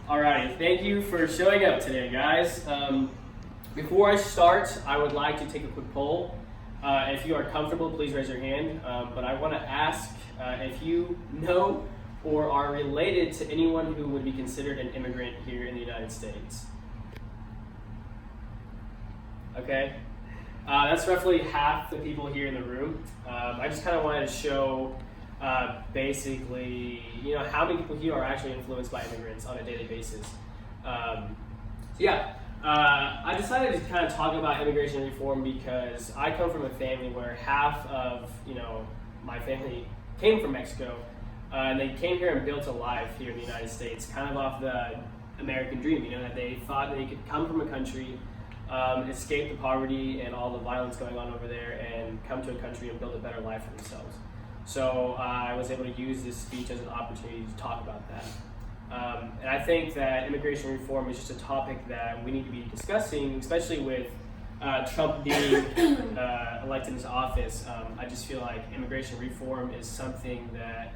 Alrighty, thank you for showing up today, guys. Before I start, I would like to take a quick poll. If you are comfortable, please raise your hand. But I want to ask if you know or are related to anyone who would be considered an immigrant here in the United States. Okay, that's roughly half the people here in the room. I just kind of wanted to show basically, how many people here are actually influenced by immigrants on a daily basis. I decided to kind of talk about immigration reform because I come from a family where half of, my family came from Mexico, and they came here and built a life here in the United States, kind of off the American dream, that they thought that they could come from a country, escape the poverty and all the violence going on over there, and come to a country and build a better life for themselves. So I was able to use this speech as an opportunity to talk about that. And I think that immigration reform is just a topic that we need to be discussing, especially with Trump being elected into office. I just feel like immigration reform is something that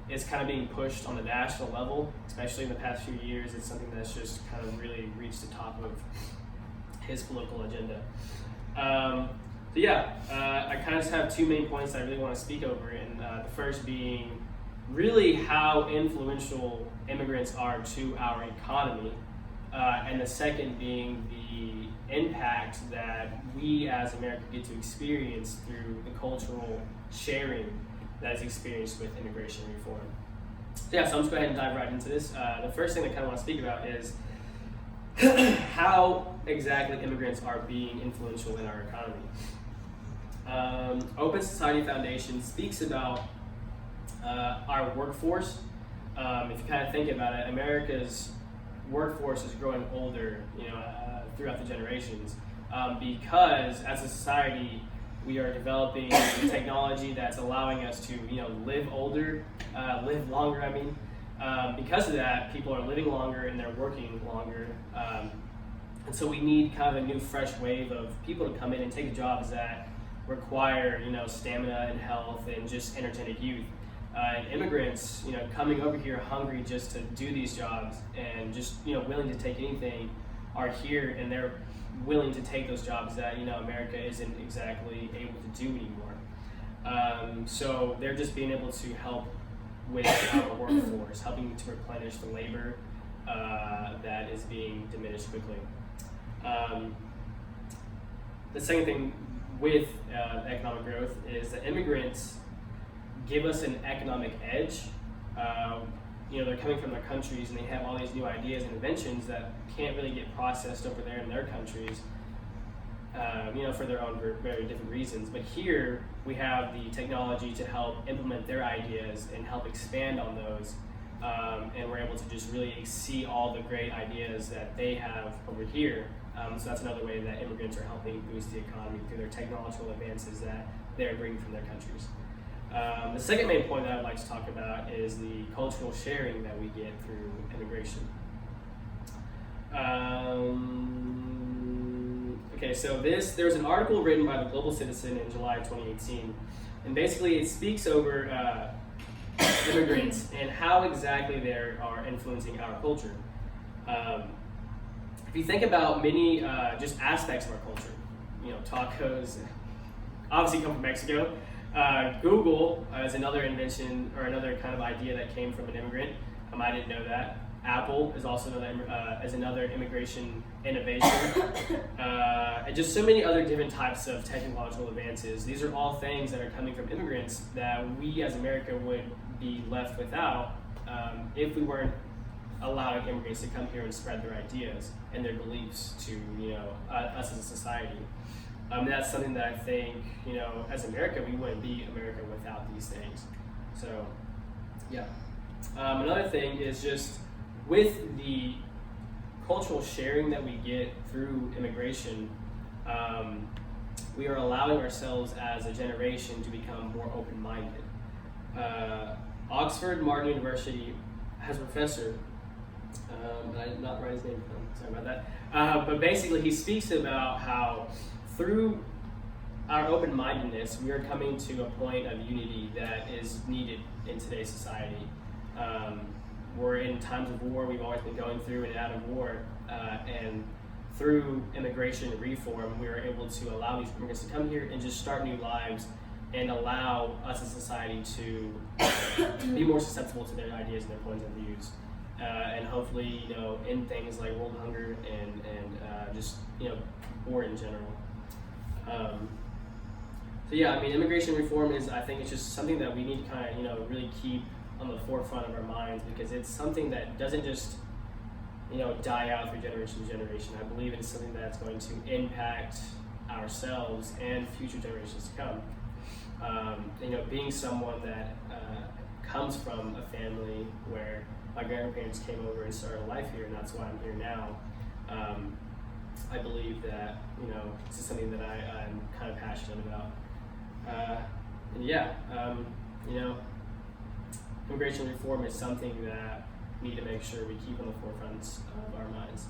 is kind of being pushed on the national level, especially in the past few years. It's something that's just kind of really reached the top of his political agenda. I kind of just have two main points that I really want to speak over, and the first being really how influential immigrants are to our economy, and the second being the impact that we as America get to experience through the cultural sharing that is experienced with immigration reform. So I'm just going to go ahead and dive right into this. The first thing I kind of want to speak about is how exactly immigrants are being influential in our economy. Open Society Foundation speaks about our workforce. If you kind of think about it, America's workforce is growing older, throughout the generations, because as a society we are developing technology that's allowing us to, live longer. Because of that, people are living longer and they're working longer, and so we need kind of a new, fresh wave of people to come in and take jobs that require, stamina and health and just energetic youth. And immigrants, coming over here hungry just to do these jobs and just, willing to take anything, are here, and they're willing to take those jobs that, America isn't exactly able to do anymore. So they're just being able to help with our workforce, helping to replenish the labor that is being diminished quickly. The second thing with economic growth is that immigrants give us an economic edge. They're coming from their countries and they have all these new ideas and inventions that can't really get processed over there in their countries, for their own very different reasons. But here we have the technology to help implement their ideas and help expand on those, and we're able to just really see all the great ideas that they have over here. So that's another way that immigrants are helping boost the economy through their technological advances that they're bringing from their countries. The second main point that I'd like to talk about is the cultural sharing that we get through immigration. So there was an article written by the Global Citizen in July 2018, and basically it speaks over immigrants and how exactly they are influencing our culture. If you think about many just aspects of our culture, tacos obviously come from Mexico. Google is another invention or another kind of idea that came from an immigrant. I didn't know that. Apple is also another immigration innovation. And just so many other different types of technological advances. These are all things that are coming from immigrants that we as America would be left without if we weren't allowing immigrants to come here and spread their ideas and their beliefs to us as a society. That's something that I think, as America, we wouldn't be America without these things. So, another thing is just with the cultural sharing that we get through immigration, we are allowing ourselves as a generation to become more open-minded. Oxford Martin University has a professor, and I did not write his name down, sorry about that, but basically he speaks about how through our open-mindedness, we are coming to a point of unity that is needed in today's society. we're in times of war. We've always been going through and out of war, and through immigration reform, we were able to allow these immigrants to come here and just start new lives, and allow us as a society to be more susceptible to their ideas and their points of views, and hopefully, end things like world hunger and just war in general. So yeah, I mean, immigration reform I think it's just something that we need to kind of really keep on the forefront of our minds, because it's something that doesn't just die out through generation to generation. I believe it's something that's going to impact ourselves and future generations to come. Being someone that comes from a family where my grandparents came over and started a life here, and that's why I'm here now. I believe that this is something that I'm kind of passionate about. Immigration reform is something that we need to make sure we keep on the forefront of our minds.